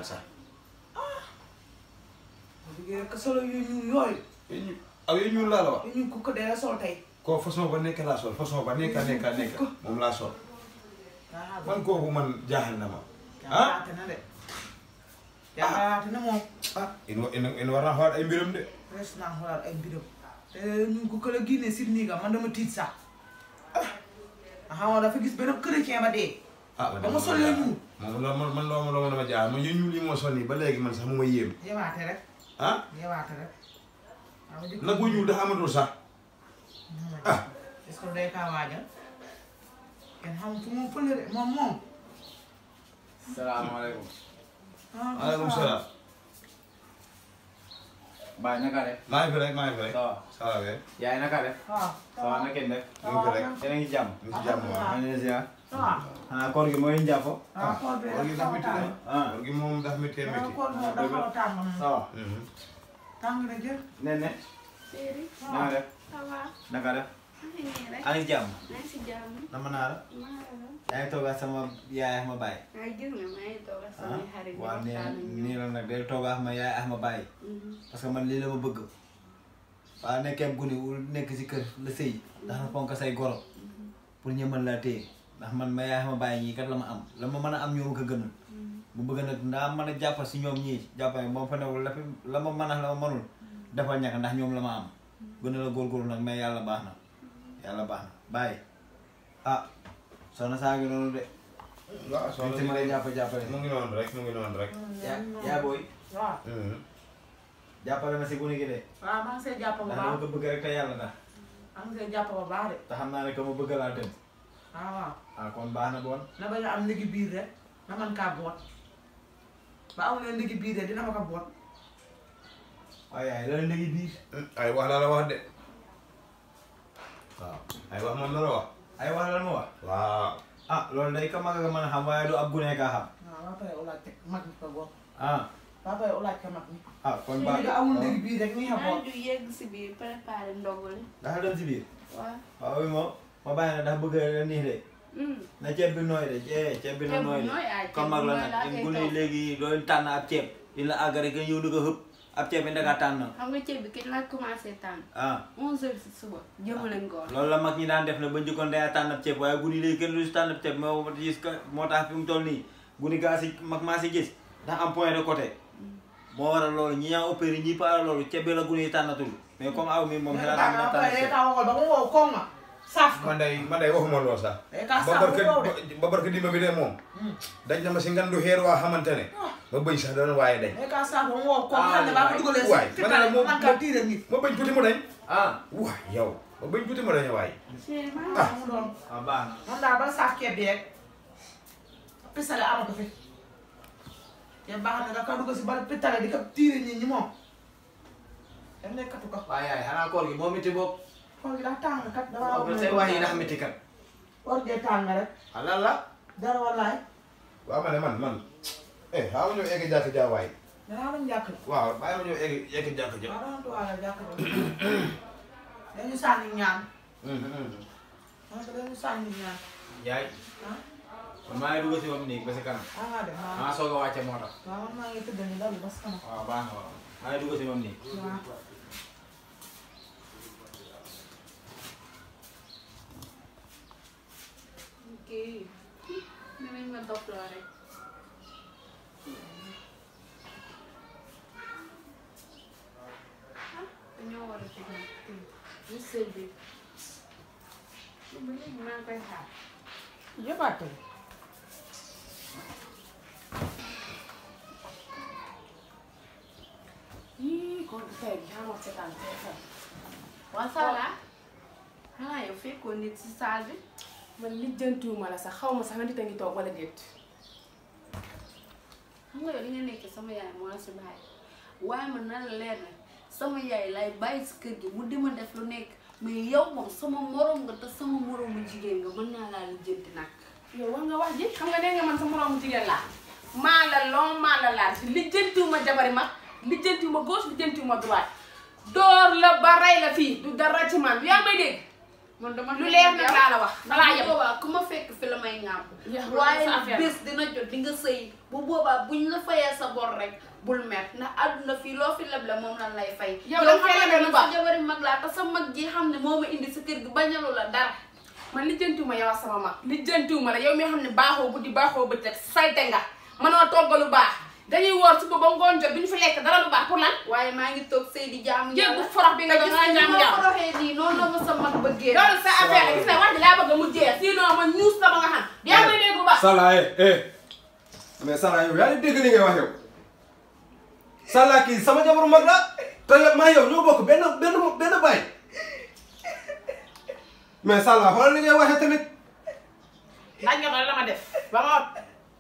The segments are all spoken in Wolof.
jaaxal sax. liggéey ak solo yu ñuul yooyu. yooyu ñuul laa la wax. yu ñuul ku ko dee la sol tey. koo façon ba nekk laa sol façon ba nekk moom laa sol. man kooku man jaaxal na ma. jaaxalaate na de. jaaxalaate na moom. in war naa xoolaat ay mbiram de. res naa xoolaat ay mbiram. te ñu ko la génnee si nii nga man dama tiit sax. xam nga dafa gis benn chrétien ba dee. ba ma sol yooyu ñuul. man loo ma jaaxal man yooyu ñuul yi moo sol nii ba léegi man sax mu ma yéem. yewaate rek. yewaate rek. nag bu ñuul dafa amatul sax. est-ce que day kaa waajal. kenn xam fu mu fële de moom. salaamaaleykum. maaleykum salaam. Baay naka def. maa ngi fi rek. ça va bien. yaay naka def. ça va naka def. ñu ngi fi rek. yéen a ngi jàmm. ñu ngi si jàmm waaw. maa ngi leen di ziar. xanaa koor gi mooy njàpp. koor gi dafa métti de. koor gi moom dafa métti. ça va. tàng na jër. Nene. naka def. naka def. maa ngi jàmm. nama naa la. yaa ngi toog ak sama yaay ak ma baay. waaw nii la nag day toog ak ma yaay ak ma baay. parce que man lii la ma bëgg. waaw nekkee guni wul nekk si kër la sëy ndax na fonk say goro pour ñu mën laa téye ndax man ma yaay ak ma baay ñii kat la ma am la ma mën a am ñoo ma ko gënal. bu bëgg nag ndaa mën a jàppal si ñoom ñii jàppal moom fa newul la ma mën a la ma mënul dafa ñàkk ndax ñoom la ma am gën a la góorgóorlu nag mais yàlla baax na bàyyi soxna saa ngi noonu de. waaw soxna si ma lay jàppale. mu ngi noonu rek. yaa booy. waaw. jàppale ma si gune gi de. waaw maa ngi see jàpp ba baax dama ko bëgg rek te yàlla tax. maa ngi see jàpp ba baax de. te xam naa ne que ma bëgg laa tëdd. waaw. kon baax na bon. na bañ a am ndigi biir rek na man kaa boot ba amulee ndigi biir rek dina ma ko boot. waaye yaay lan ndigi biir. ay wax la wax de. waaw ay wax moom la la wax. ay wax lan ma wax. waaw. loolu day ka mag a mën a xam waaye du ab gune kaa xam. waaw ba pare ulaaj teg mag mi ko boot. ba pare ulaaj ko mag mi. kon baax na amul ndigi biir rek nii xam boot. du yegg si biir préparé ndogule. dafa dem si biir. waaw. waaw oui moom ma bàyyi na dafa bëgg a nii de. na ceeb bi nooy de ceeb bi na nooy de. comme mag la nag ñun gune léegi doo tànn ab ceeb. di la àgg rek nga ñëw di ko xëpp. ab ceeb bi ndaka tànn. xam nga ceeb bi kañ laa commencé tànn. 11h si suba jëmale ngoon. loolu la mag ñi daan def na ba njëkkoon day tànn ab ceeb waaye guni léegi kenn du si tànn ab ceeb moo tax fi mu toll nii guni gaa si mag maa si gis ndax am point de côté. moo waral loolu ñi ñaa opéré ñi para loolu ceeb bi la guni yi tànnatul mais comme aw mi moom xelal na tànn ceeb. ba mu wow koŋ ma saaf ko. man day waxuma lool sax. ba barke dimba bi de moom. dañ na ma si ngandu xeer waa xamante ne. ma bëñ sax doon waaye dañ. mais ka saaf ba mu wow koŋ xam ne baa ko dugalee si. waay man kaa tiire nit. ma bëñ tuuti mu dañ. waay yow ma bëñ tuuti mu dañ waaye. mu doon. baax na. man daal ba saaf ceeb bi rek. pisale amatu fi. te baax na nga ka dugal si bari pitale di ko tiire nit ñi moom. dem nekkatu ko. waaye yaay xanaa koor gi moo métti bopp. koor gi daa tàng kat. damaa waaw say wax yi ndax métti kat. koor gee tàng rek. lan la. dara wallaay. waaw ma ne man. xaaral ma ñëw egg jàkk ja waay. danaa bañ jàkk ja. waaw bàyyi ma ñëw egg jàkk ja. waaw dama tuwaale jàkk ja. dañu sànni ñaan. parce que dañu sànni ñaan. yaay. man maa ngi dugg si moom nii ba si kanam. maa soog a wàcce moo tax. waaw man maa ngi tëdd ni dalu ba si kanam. waaw baax na waaw maa ngi dugg si moom nii. waaw. ok dinañ ma doppaloo rek. dañoo war a teg nag ñu servir ba léegi maa ngi koy xaar. yëbaate. kon tey jii xamoo seetaan tey. waaw Sala xanaa yow fekkoon nit si saal bi. man lijjantiwuma la sax xaw ma sax nit a ngi toog wala déet. xam nga yow li nga nekk sama yaay moo la si bàyyi waaye man na la leer na sama yaay lay bàyyi si kër gi mu di ma def lu nekk mais yow moom sama morom nga te sama moromu jigéen nga mën naa laa lijjanti nag. yow wax nga wax ji xam nga nee nga man sa moroomu jigéen laa maa la long maa la laal si lijjantiwuma jabari mag lijjantiwuma gauche lijjantiwuma droite door la ba rey la fii du dara ci man yaa may dégg man dama lu leer nag laa la wax balaa yem. boobaa ku ma fekk fi la may ŋàmp. yaa waaye sa affaire bés dina jot di nga sëy bu boobaa buñ la fayee sa bor rek bul mer ndax àdduna fii loo fi leble moom lan lay fay. yow da nga fay leble lu baax sa jabari mag laa te sa mag ji xam ne moo ma indi sa kër gi bañalu la dara. man lijjantiwuma yow sama mag lijjantiwuma la yow mi xam ne baaxoo guddi baaxoo bëccëg sayte nga mënoo togg lu baax dañuy woor suba ba ngoon jot duñu fi lekk dara lu baax pour lan. waaye maa ngi toog sëy di jaamu jéeg bu forox bi nga doon nga jaamu yàlla. foroxee nii noonu la ma sa mag bëggee. loolu sa affaire la gis nga wax ji laa bëgg mu jeex sinon ma ñuus la ba nga xam yaa may dégg bu baax. Salla mais Salla yow yaa ngi dégg li ngay wax yow Salla kii sama jabaru mag la te maa yow ñoo bokk benn baay mais Salla xoolal li ngay waxee tamit. ndax nga la ma def ba ma.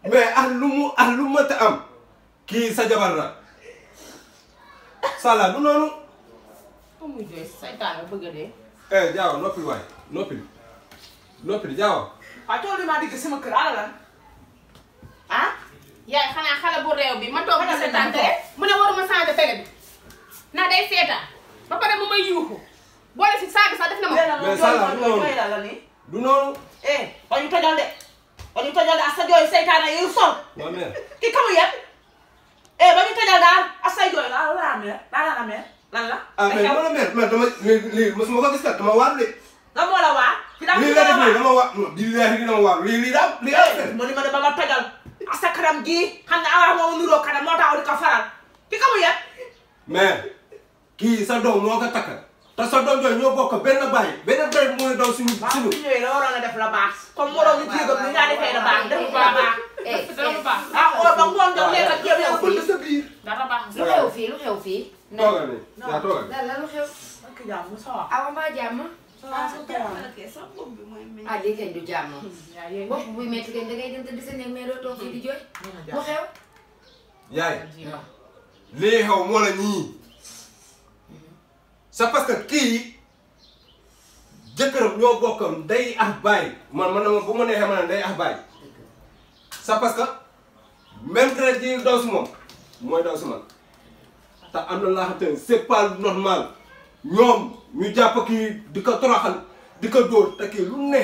mais lu mu mënta am kii sa jabar la Salla du noonu. comme muy jooy saytaan bëgg a dee. Jaaw noppil waay noppil Jaaw. waaw coono li maa digg sama kër ala lan ah. yaay xanaa xale bu réew bi ma toog di seetaan télé mu ne waruma changer télé bi na day seetaan ba pare mu may yuuxu boole si saaga sax def na ma. mais Salla du noonu la nii. du noonu. wañu tojal de ak sa jooy seytaane yu sol. waaw mère. ki kamu yëpp. ba ñu tojal daal ak say jooy la la amee lan la. ah mais dama la mère dama lii mosuma ko gis kat dama waar de. nga moo la waar. lii la def nii dama waar lii dama waar lii daa mu ni ma ne ba ma tojal ak sa kanam gii xam ne awa moo nuroo kanam moo tax di ko faral ki kamu yëpp. mais kii sa doom moo ko takk te sa doom jooju ñoo bokk benn baay mooy daw suñu. waaw bu ñëwee la waroon a def la baax. comme moroomu jéegam ni ñaa defee la baax def ko la baax. dara baax. or ba ngoon jox lekk ak yow fënd sa biir. dara baax. lu xew fii lu xew fii. toogal ni yaa toogal. lan lu xew. ak jàmm ça va. awa mbaa jàmm. ça ah lii kañ du jàmm. bopp buy métti kañ da ngay dem te di sa néeg mais doo toog fii di jooy. lu xew. yaay lii xew moo la ñii c'est parce que kii jëkkëram ñoo bokk ndey ak baay man bu ma neexee ma ne ndey ak baay c'est parce que même deret ji daw si moom mooy daw si man te am na laa xam te ne c'est pas normal ñoom ñu jàpp kii di ko toroxal di ko dóor te kii lu ne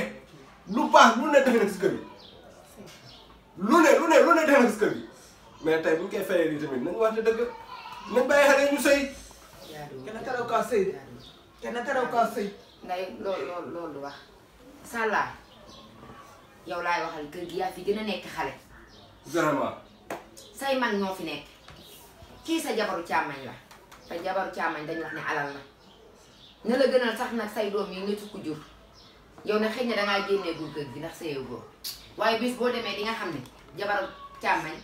lu baax lu ne defe na si kër gi lu ne defe na si kër gi mais tey bu ñu koy fayee lii tamit nañu wax ne dëgg nañ bàyyi xale ñu sëy. kenn teraw kaa sëy de kenn teraw kaa sëy. ngay loolu du wax Salla yow laay waxal kër gi yaa fi gën a nekk xale. vraiment. say mag ñoo fi nekk kii sa jabaru càmmañ la te jabaru càmmañ dañu wax ne alal la ne la gënal sax nag say doom yi nga tukku jur yow nag xëy na dangaa génnee gul kër gi ndax sëyoo góor waaye bis boo demee di nga xam ne jabaru càmmañ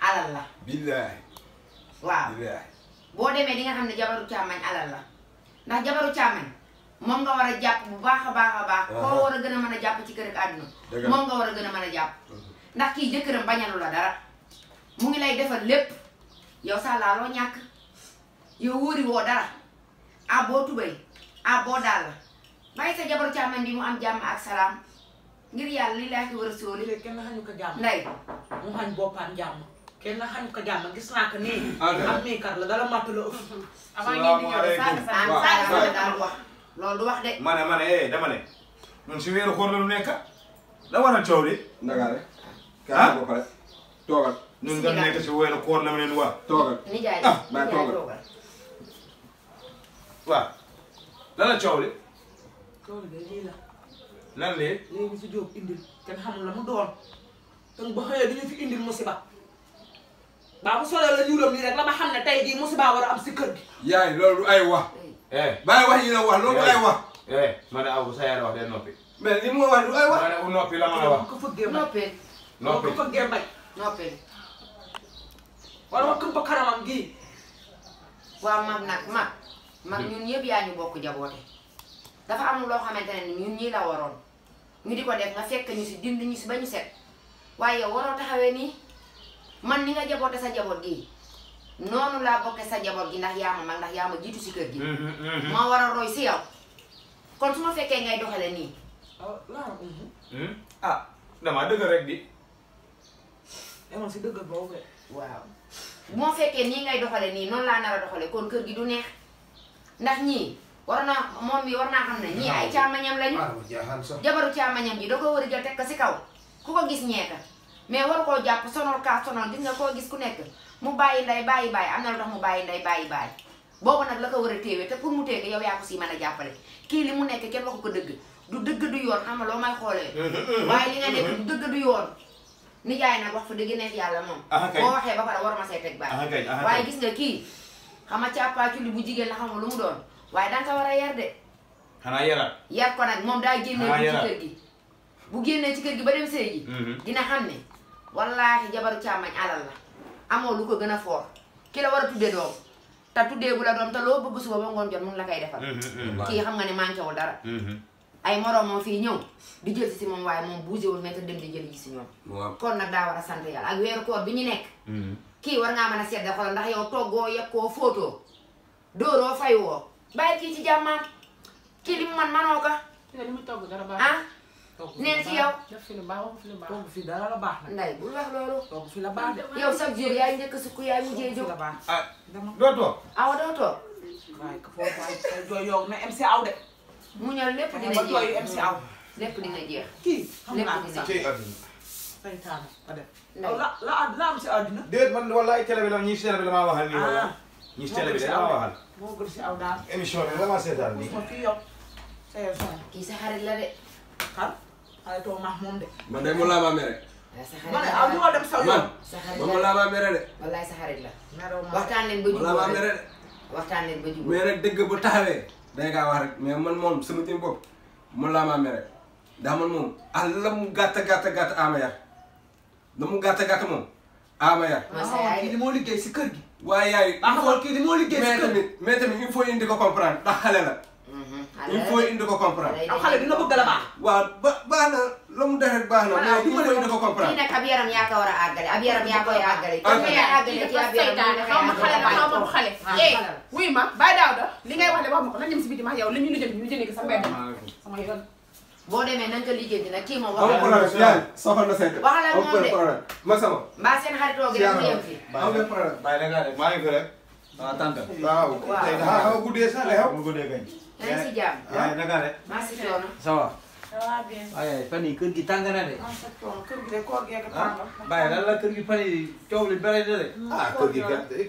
alal la. billaay. waaw billaay. boo demee di nga xam ne jabaru càmmañ alal la ndax jabaru càmmañ moom nga war a jàpp bu baax a baax. koo war a gën a mën a jàpp ci kër ak àdduna. moom nga war a gën a mën a jàpp. ndax kii jëkkëram bañalu la dara mu ngi lay defal lépp yow Salla loo ñàkk yow wóori woo dara ah boo tubay ah boo daal la bàyyi sa jabaru càmmañ bi mu am jàmm ak salaam ngir yàlla li laa fi war a sóoli. kenn xañu ko jàmm. nday mu xañ boppam jàmm. kenn xañu ko jàmm gis naa ko nii. ah am miikar la dala matt la ëpp. avant ngeen di ñëw saaga daal wax loolu du wax de. ma ne dama ne ñun si weeru koor la lu nekk la waral coow li. ndagaare. kaa ba pare toogal. ñun nga nekk si weeru koor la mu leen war. toogal. nijaay maa toogal. waaw lan la coow li. loolu de lii la. lan lee. léegi si Jóob indil kenn xamul la mu doon. te ba xëyee dañu fi indil musiba. baa mu solee la ñuulam nii rek la ma xam ne tey jii musiba war a am si kër gi. yaay loolu du ay wax. bàyyi wax yi la wax loolu du ay wax. ma ne aw sa yaay wax de noppi. mais li mu wax du ay wax. ma ne u noppi la ma la wax. ko fëggee bay noppee noppi ko fëggee bay. noppee wala ma këmpa kanamam gii. waaw mag ñun ñëpp yaa ñu bokk jaboote dafa am loo xamante ne ni ñun ñii la waroon ñu di ko def nga fekk ñu si dindi ñu si ba ñu set waaye yow waroo taxawee nii man ni nga jaboote sa jaboot gi noonu laa bokke sa jaboot gi ndax yaa ma mag ndax yaa ma jiitu si kër gi ma war a roy si yow kon su ma fekkee ngay doxale nii ah damaa dëgg rek di. demoon si dëgg boobu de. waaw bu ma fekkee nii ngay doxale nii noonu laa nar a doxale kon kër gi du neex ndax ñii war naa moom mi war naa xam ne ñii ay càmmañam lañu jabaru càmmañam ji da ko war a jël teg ko si kaw ku ko gis ñeeka mais war koo jàpp sonal kaa sonal gis nga koo gis ku nekk mu bàyyi nday bàyyi am na lu tax mu bàyyi nday bàyyi boobu nag la ko war a téewee te pour mu téye yow yaa ko si mën a jàppale kii li mu nekk kenn waxu ko dëgg du dëgg du yoon xam nga loo may xoolee waaye li nga nekk du dëgg du yoon nijaay nag wax fa dëgg neex yàlla moom boo waxee ba pare war ma say teg baay waaye gis nga kii xam nga càppaa ci li bu jigéen la xam nga lu mu doon waaye danga ko war a yar de xanaa yarat yar ko nag moom daa génnee ci kër gi bu génnee ci kër gi ba dem sëy ji dina xam ne wallaahi jabaru càmmañ alal la amoo lu ko gën a foor ki la war a tudde doom te tuddee bu la doom te loo bëgg suba ba ngoon jot mun la koy defal kii xam nga ne manqué wul dara ay moroom moom fii ñëw di jël si moom waaye moom bougéwul mais te dem di jël ji si ñoom kon nag daa war a sant yàlla ak weeru koor bi ñu nekk kii war ngaa mën a sedda xool ndax yow toggoo yekkoo fóotoo dóoroo fayoo bàyyi kii ci jàmmaam kii li mu man manoo ko li mu togg dara baax ah neen ci yow def fi lu baax wax fi lu baax togg fi dara la baax nag nday bul wax loolu togg fi la baax de yow chaque jour yaay njëkk sukk yaay mujjee jóg ah doo toog awa doo toog waaye ko foofu ay jooy yow na MC aw de mu ñëw lépp dina ba jooy jeex MC aw lépp dina jeex kii xam lépp naa dina sax ci àdduna saytaane a def nday la am si àdduna déet man wallaay télé bi la ñi si télé bi la maa waxal nii wala ñi si télé bi la maa waxal moo gën si aw daal émission bi la maa seetaan nii ma fii yow sayal son kii sa xarit la de xam xale too maax moom de man de mu laa maa mere. sa xarit ma ne la aw ñu war dem saw yow man sa xarit man la mu laa maa mere de. wallaay sa xarit la merew ma waxtaan leen ba mu laa maa jubóo mere rek de. waxtaan leen ba jubóo mais nag dëgg bu taxawee day kaa wax rek mais man moom sama jëm bopp mu laa maa mere ndax man moom ah la mu gàtt ama yar la mu gàtt moom ama yar. kii di moo liggéey si kër gi waaye yaay. ah xool kii di moo liggéey si kër gi mais tamit il faut indi ko comprendre ndax xale la. il faut indi ko comprendre. am xale dina bëgg la baax waaw baax na la mu def rek baax na mais il faut indi ko kii comprendre. nag ab yaram yaa ko war a àggale ab yaram yaa koy àggale ah kii yaa àggale ci ab yaram xaw ma xale la xaw ma xale wuy ma bàyyi daaw da li ngay wax de wax ma ko nañ dem si biti ma yow li ñu lijjanti ko sa mbedd sama yoon boo demee na nga ko lijjanti nag kii moom amul waxal problème yaay soxal na seet. waxal ak moom de problème ma sama. mbaa seen xaritoo gi rek mu yem fi amul problème. bàyyi da ngaa def maa ngi fi rek waaw tante waaw tey dafa xaw a guddee sax la xew mu guddee kañ yaa ngi si jàmm yaay da ngaa def maa si coono ça va ça va bien waaye fan yii kër gi tàng na de ah sa coono kër gi de koor gee ko tàngal bàyyi lan la kër gi fan yii coow li bëri na de ah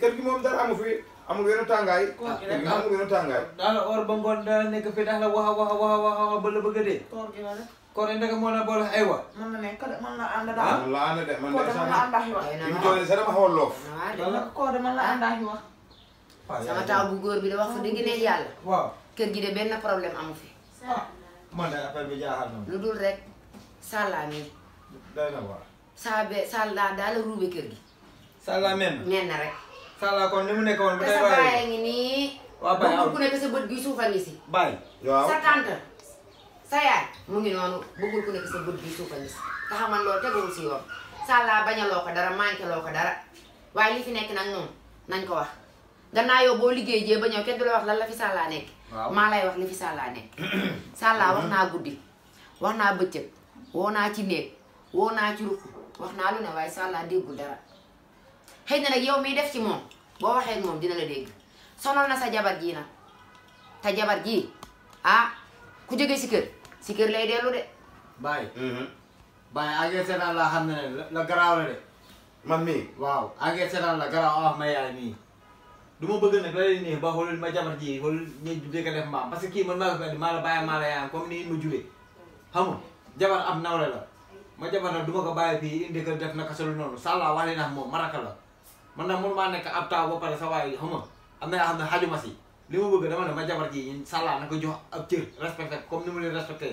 kër gi moom dara amu fi amul wenn tàngaay kër gi amul wenn tàngaay daal or ba ngoon daa nekk fi daal la waxa ba la bëgg a dee koor gi la de kon ndeke moo la boole aywa mën na nekk de mën na ànd daal man la ànd de man koor de de sax mën na àndaax yi wax li mu toll nii sax dama xaw a loof koor de mën na àndaax yi wax sama taw bu góor bi da wax fa dëgg ne yàlla waaw kër gi de benn problème amu fi man de affaire bi jaaxal na lu dul rek sàllaa mi day na waar sàllaa daal la ruube kër gi sàlla men nen na rek sàlla kon ni mu nekk woon bu te day sa bàyyi baay ngi nii waa bàyyi bëggul ku nekk sa bët bi suufa ngi si bàyyi waaw sa tante sa yaay mu ngi noonu bëggul ku nekk sa bët bi suufa ngi si te xamal loolu teguwul si yoon sàllaa bañaloo ko dara manqué loo ko dara waaye li fi nekk nag moom nañ ko wax gannaaw yow boo liggéey jee ba ñëw kenn du la wax lan la fi sàllaa nekk waaw maa lay wax li fi sàllaa nekk sàllaa wax naa guddi wax naa bëccëg woo naa ci néeg woo naa ci rukk wax naa lu ne waaye sàllaa déggul dara xëy na nag yow miy def ci moom boo waxee ak moom dina la dégg sonal na sa jabar jii nag te jabar jii ah ku jóge si kër lay dellu de bàyyi bàyyi engrais seetaan laa xam ne la garaaw la de man mii waaw engrais seetaan la garaaw wax ma yaay mii du ma bëgg nag la leen nii ba xoolal ma jabar ji xoolal ñuy juddee ko def mbaam parce que kii man maa ko fi andi maa la bàyyi maa la yaayam comme ni ma juree xam nga jabar am nawle la ma jabar nag du ma ko bàyyi fii indi ko def naka solo noonu sàllaa wax leen moom maraka la man nag mënu maa nekk ab taaw ba pare sa waay xam nga am na yoo xam ne xajuma si li ma bëgg dama ne ma jabar ji sàllaa na ko jox ab cër respecté comme ni mu leen respecté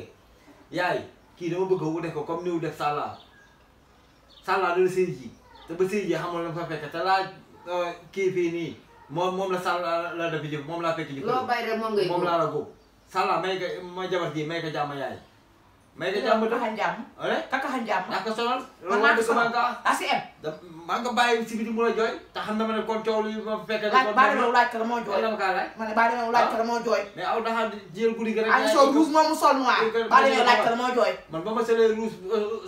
yaay kii dama bëgg wu def ko comme ni mu def sàllaa sàllaa dala sëy ji te ba sëy ji xamul la fa fekk te laa kii fii nii moom la sàllaa la def jëf moom laa fekk ji loo bay rek moom ngay moom laa la góob sàllaa may ko ma jabar ji may ko jàmm yaay may ko jàmm kaka njàmm kaka njàmm daa ko sonal man naa ko sonal ka asi em maa nga bàyyi si biti mu la jooy te xam na ma ne kon coow li ma fekk baa demee laaj ko la moo jooy dama kaa laaj ma ne baa demee laaj ko la moo jooy mais aw daxa jël guddi gi rek ani sol rouge moom mu sol noir baa demee laaj ko la moo jooy man ba ma solee rouge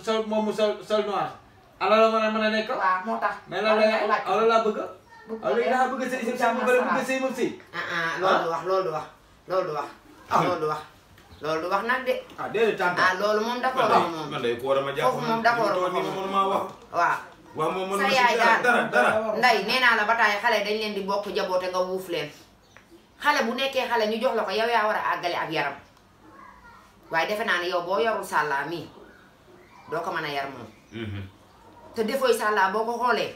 sol moom mu sol noir ala la mën a nekk waaw moo tax mais lan la aw la laa bëgg aw léegi dafa bëgg sëy si ba bëgg sëy moom sëy loolu du wax loolu du wax loolu du wax loolu du wax nag de ah déedéet tante loolu moom d'accord moom man day ko war a ma jàpp foofu moom d'accord man maa wax waaw wax moom man sa yaay daal dara nday nee naa la ba taay xale dañ leen di bokk jaboote nga wuuf leen xale bu nekkee xale ñu jox la ko yow yaa war a àggale ak yaram waaye defe naa ne yow boo yorul sàllaa mii doo ko mën a yar moom te defooy sàllaa boo ko xoolee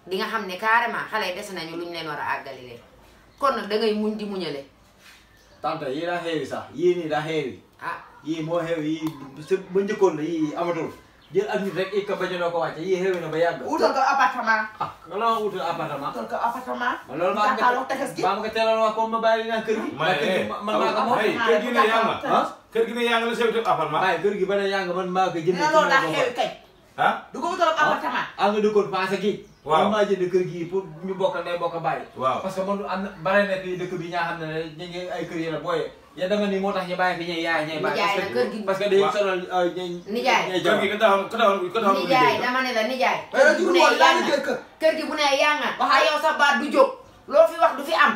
di nga xam ne carrément xale yi des nañu lu ñu leen war a àggali leen kon nag dangay muñ di muñale tante yii daa xeewi sax yii nii daa xeewi yii moo xew yii ba njëkkoon la yii amatul jël ak nit rek ik ka bañ a doo ko wàcce yii xewi na ba yàgg utal ko appartement la utal appartement utal ko appartement loolu maa nga teeloon wax comme ma bàyyi naa kër gi man maa ko moom kër gi ne yaa nga kër gi ne yaa nga la sewte appartement waaye kër gi ba ne yaa nga man maa ko jënd loolu daa xewi kay du ko utal appartement nga dëkkoon passé gi waaw man maa jënd kër gi pour ñu bokk ndey bokk bàyyi waaw parce que man am na bare na fii dëkk bi ñaa xam ne ñu ngi ay kër yi la booyee ya dama ni moo tax ñu bàyyi fi ñuy yaay ñuy bàyyi parce que day sonal nijaay kër gi ka taxaw nijaay dama ne la nijaay kër gi bu ne yanga waxa yow sa baat du jóg loo fi wax du fi am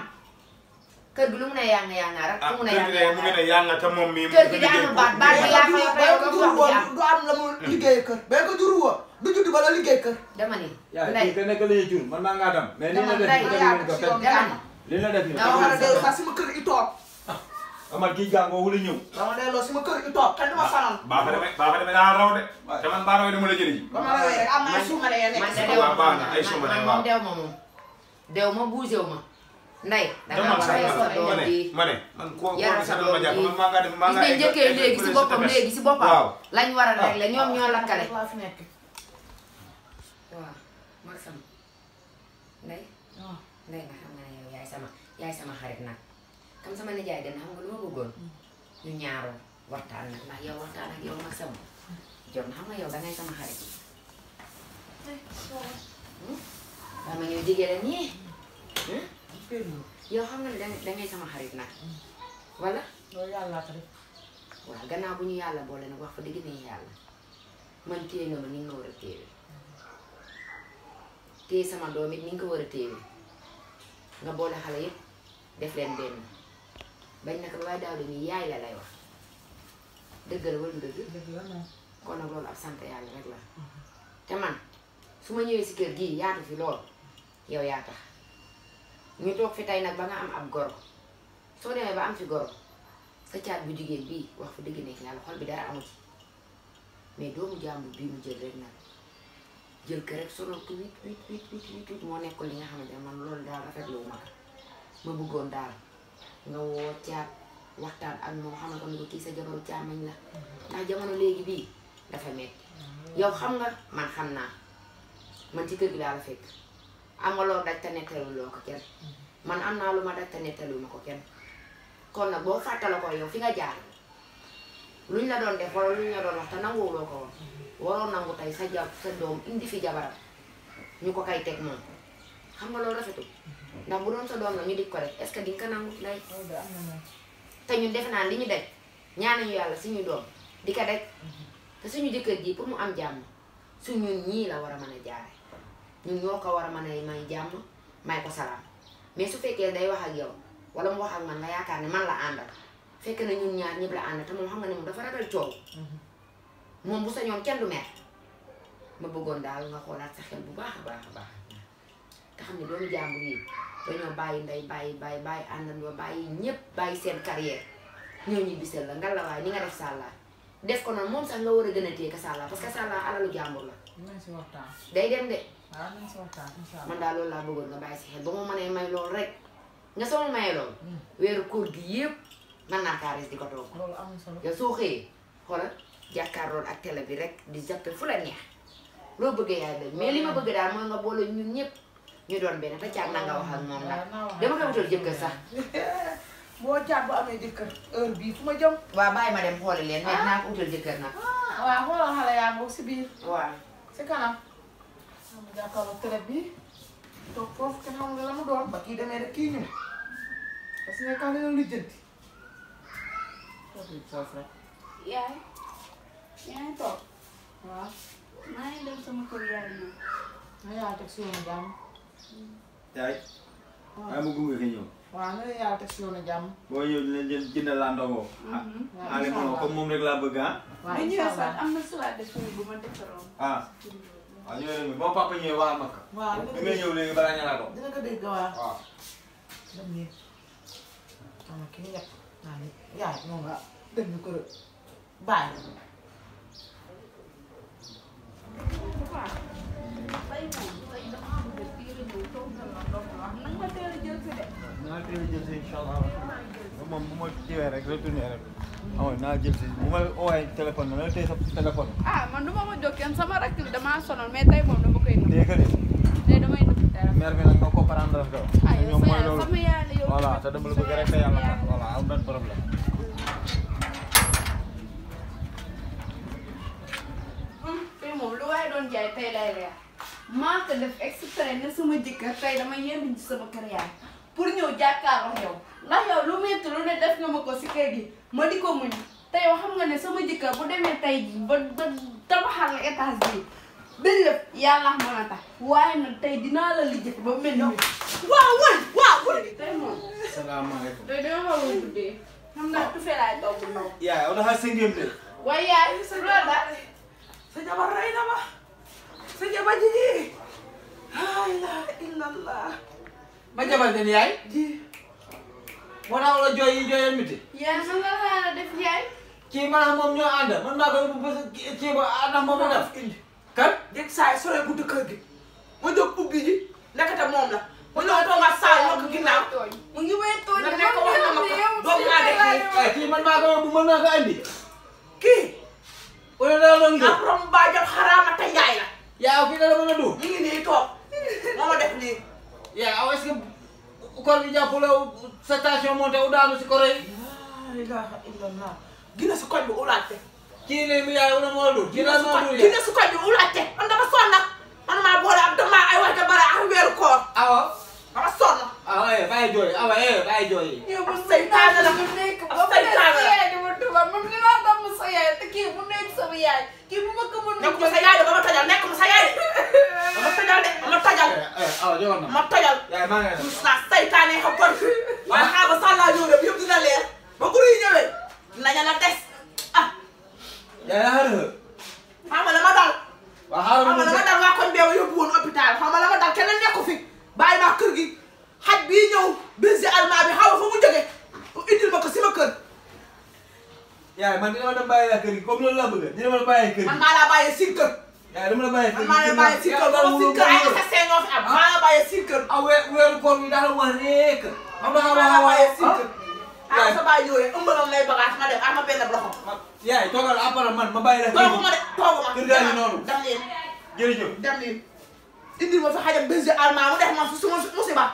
kër gi lu mu ne yanga rek fu mu ne mu ngi ne yanga te moom mi kër gi di amul baat bi yaa fa yow ko wax du am la mu liggéey kër ba ko juru wo du judd ba la liggéey kër dama ni yaa ki nekk la jur man maa ngaa tam mais li la def li la def da war a dellu sax sama kër i toog amal kii jàngoo wula ñëw dama delloo sama kër i toog kenn du ma fanal baa fa demee daa raw de te man baa rawee dama la jëli ji ba ma rawee rek am na ay suumare ya nekk man dew ma moom dew ma buusew ma nday danga war a yar sa doom ji ma ne man ko yar sa doom ji man maa nga dem maa nga gis nga njëkkee léegi si boppam lañ war a régler ñoom ñoo lakkale laa fi nekk waaw mag sama nday nday nga xam nga ne yow yaay sama xarit nag comme sama nijaay den xam nga lu ma bëggoon ñu ñaaroo waxtaan nag ndax yow waxtaan ak yow mag sama jot na xam nga yow dangay sama xarit dama ñëw jigéen la nii yow xam nga ne dangay sama xarit nag wala loolu yàlla ta def waaw gannaaw bu ñu yàlla boole nag wax fa dëgg ne yàlla man téye nga ma ni nga war a téye téye sama doom it ni nga ko war a téye nga boole xale yëpp def leen benn bañ naka ba waaye daaw dañuy yaay la lay wax dëggal wala dëgg kon nag loolu ab sant yàlla rek la te man su ma ñëwee si kër gii yaatu fi lool yow yaa tax ñu toog fi tey nag ba nga am ab goro soo demee ba am fi goro sa caat bu jigéen bii wax fa dëgg nekk yàlla xol bi dara amu ci mais doomu jàmbur bii mu jël rek nag jël ko rek sonal ko wit moo nekkoon li nga xamante ne man loolu daal rafetlu wu ma ma bëggoon daal nga woo caat waxtaan ak moom xamal ko ni ko kii sa jabaru càmmañ la ndax jamono léegi bii dafa metti yow xam nga man xam naa man ci kër gi daal la fekk am nga loo daj te nettalu loo ko kenn man am naa lu ma daj te nettalu ma ko kenn kon nag boo fàttala ko yow fi nga jaar luñ la doon def wala luñ la doon wax te nanguwuloo ko woon waroo nangu tey sa doom indi fi jabaram ñu ko kay teg moom xam nga loolu rafetul ndax bu doon sa doom la ñu dik ko rek est-ce que di nga ko nangu lay te ñun defe naa li ñu daj ñaanañu yàlla suñu doom di ko daj te suñu jëkkër ji pour mu am jàmm suñu ñii la war a mën a jaare ñun ñoo ko war a mën a may jàmm may ko salaam mais su fekkee day wax ak yow wala mu wax ak man nga yaakaar ne man la àndal fekk na ñun ñaar ñëpp la àndal te moom xam nga ne moom dafa ragal coow moom bu sañoon kenn du mer ma bëggoon daal nga xoolaat sa xel bu baax a baax a baax te xam ne doomu jàmbur yi dañoo bàyyi ndey bàyyi àndandoo bàyyi ñëpp bàyyi seen carrière ñoo ñu bisal la nga la waaye ni nga def sàllaa def ko noonu moom sax nga war a gën a téye ka sàllaa parce que sàllaa alalu jàmbur la day dem de man daal loolu laa bëggoon nga bàyyi si xel ba mu mënee may loolu rek nga sama maye loolu weeru koor gi yëpp mën naa kaa res di ko toog yow soo xëyee xoolal jàkkaarloon ak télé bi rek di zappe fu la neex loo bëggee yaay dëgg mais li ma bëgg daal mooy nga boole ñun ñëpp ñu doon benn te caag na nga wax ak moom ndax dama koy wutal jëkkër sax boo caag bu amee jëkkër heure bii fu ma jëm waaw bàyyi ma dem xooli leen mais naa ko wutal jëkkër nag waaw xoolal xale yaa ngoog si biir waaw si kanam am jàkkaarloo télé bi toog foofu kenn xam nga la mu doon ba kii demee rek kii ñëw parce que kaw leen lijjanti foofu rek yaay yaa ngi toog waaw maa ngi dem sama kër yaay moom ma yaa teg si yoonu jàmm yaay waaye mu gunge ko ñëw. waaw na leen yàlla teg si yoonu jàmm. boo ñëw dina jëndal laa ndogoo. ah li ma comme moom rek laa bëgg ah. waaw bu incha ñëwee allah sax am na salade de fruits bu ma defaroon. ah waaw ñëwee nañu boo papa ñëwee waa Makka. waaw bi ngay ñëw léegi balaa ñala ko. dina ko dégg waaw. waaw. dem nii xam nga ki ñu yàq naa ni yaay moom nga dem ñu ko bàyyi. waaw tey moom tey damaa bëgg a teel a ñëw toog na la ndox wax nag ma teel a jël si de. naa teel a jël si incha allah moom bu ma kiiwee rek retourné rek amoon naa jël si bu ma oowee téléphone bi nga téye sa téléphone. ah man du ma ko jóg kenn sama rakk bi damaa sonal mais tey moom dama koy nëbb. dégg nga de. tey damay nëbb dara. mère bi nag nga comprendre ko. ah yow ñoom mooy loolu sama yaay la yow. voilà te dama la bëgg rek te yàlla tax voilà am benn problème. fii moom lu waaye doon jaay tey lay leer maa ko def exprès ne sama jëkkër tey dama yendu ci sama kër yaay pour ñëw jàkkaarloo yow ndax yow lu métti lu ne def nga ma ko si kër gi ma di ko muñ te yow xam nga ne sama jëkkër bu demee tey ji ba tabaxal la étage bi benn lépp yàlla mën a tax waaye nag tey dinaa la lijjati ba mel ni waaw tey moom salaamaaleykum. tey dama xaw a guddee xam naa tufee laay togg ndaw yaa yow dafa sëngéem de. waaye yaay sa loolu daal sa jabar rey na ma sa jabar ji la ilaha illallah ma jabal den yaay. ji moo tax wala jooy yi jooyal miti. yaay man nga laa def yaay kii maanaam moom ñoo ànd man maa koy bu kii ba ànd moom la def. kan. dégg saa yi sore buntu kër gi ma jóg ubbi ji nekkate moom la ma ñëw toogaat saa yi ko ginnaaw mu ngi may tooñ nga nekk wax na ma ko doom maa def nii kii man maa koy bu mën naa ko andi. kii wala dara doon nga borom baa jox xaraama te njaay la yaa kii dara mën a du. ñu ngi nii toog moo ma def lii yaa aw est-ce que koor bi jàppale sa tension monté u daanu si koro yi. la ilaha illallah gina si koñ bi ulaate kii nii mi yaay wala moo dul. kii daal moo dul gina si koñ bi ulaate man dama sonn nag man maa boole ab dama ay wax de bara ak weeru koor awa. dama sonn awa bàyyi jooy awa bàyyi jooy. yow ab seytaane la nekk ab ba seytaane la yaay di ma tubaab man dinaa damm sa yaay te kii bu nekk sama yaay kii bu ma ko mën nekk ma sa yaay de ba ma tojal nekk ma sa yaay de ba ma tojal de ba ma tojal awa joxoon na. ma tojal yaay maa ngi lay gis naa seytaane xam kon waaye xaar ba sàllaa ñëw de yëpp dina leer ba guru yi ñëwee naña la des ah yaay la xar xam nga la ma dal waaw xaaral xam nga la ma dal waa koñ bee ma yóbbu woon hôpital xam nga la ma dal kenn nekku fi bàyyi naa kër gi xaj bii ñëw bisi almaa bi xaw ma fu mu jóge indil ma ko si ma kër yaay man dina ma dem bàyyi la kër gi comme loolu laa bëgg dina ma la bàyyi kër gi. man maa laa bàyyee si kër yaay dama la bàyyi kër man maa la bàyyee si kër ba si kër ay assassin ñoo fi am maa la bàyyee si kër ah weeru koor bi daal wax rek. xam nga maa la bàyyee si ah kër ah sa bàyyi ñëwee ëmbalam lay bagage ma dem ah ma benn loxo yaay toogal après man ma bàyyi la kër toogu gi. ma de toogu ma kër gaa ngi noonu. dem leen jërëjëf. dem leen indil ma fi xajam bisi almaa mu def ma su ma musiba